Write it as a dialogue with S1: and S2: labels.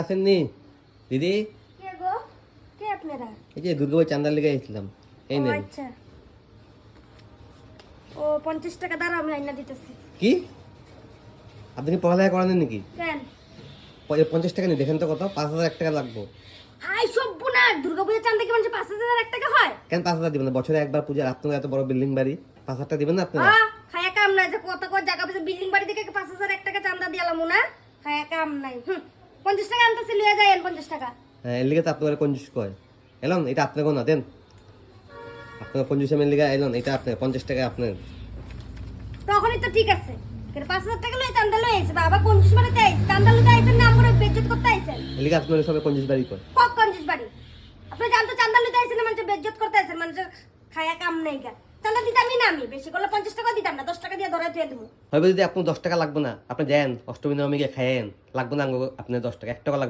S1: আসেননি দিদি?
S2: কে গো? কে আপনারা?
S1: এই যে দুর্গাপুর চান্দার লেগে এসেছিলাম। এই
S2: ও
S1: নেন।
S2: আচ্ছা। ও 50 টাকা দাঁড়াও, আমি আইনা দিতেছি।
S1: কি আপনি কি পড়ালেখা করালেন নাকি?
S2: কেন?
S1: 50 টাকা নেই, দেখেন তো কত, 5,000 টাকা লাগবে।
S2: আই সব্বু না, দুর্গাপূজার চাঁদা কি মানুষ 5,000 টাকা হয়?
S1: কেন 5,000 দিবেন না? বছরে একবার পূজা, আপনার এত বড় বিল্ডিং বাড়ি, 5,000 টাকা দিবেন না আপনারা?
S2: খায়া কাম নাই যে কত কত জায়গা পেছে বিল্ডিং বাড়ি থেকে 5,000 টাকা চাঁদা দিলাম না। খায়া কাম নাই। 50 টাকা আনতেছি, লিয়ে যায়েন 50 টাকা।
S1: হ্যাঁ, এর লিগে তো আপনার কঞ্জুস কয়। এলন, এটা আপনাকে না দেন, আপনার কঞ্জুস এর লিগে এলন, এটা আপনার 50 টাকা আপনার।
S2: তখনই তো ঠিক আছে। কিন্তু 5,000 টাকা লয়ে চাঁদা লয়ে আইছে বাবা, 50 মানে তাই চাঁদা লয়ে আইছেন না, আমরা বেজ্জত করতে আইছেন।
S1: এর লিগে আপনার সবাই কঞ্জুস বাড়ি কয়।
S2: কক 50 বাড়ি আপনি জানতো চাঁদা লইতে আইছেন না, মানুষ বেজ্জত করতে আইছেন, মানুষের খায়া কাম নাই গা। চাঁদা দিতাম না আমি, বেশি করলে 50 টাকা দিতাম না, 10 টাকা দিয়ে ধরে থুয়ে দেবো।
S1: হবে যদি আপনার 10 টাকা লাগবে না, আপনি যান অষ্টমী নবমী গিয়ে খায়েন, লাগবে না আপনার 10 টাকা, 1 টাকা লাগবে না।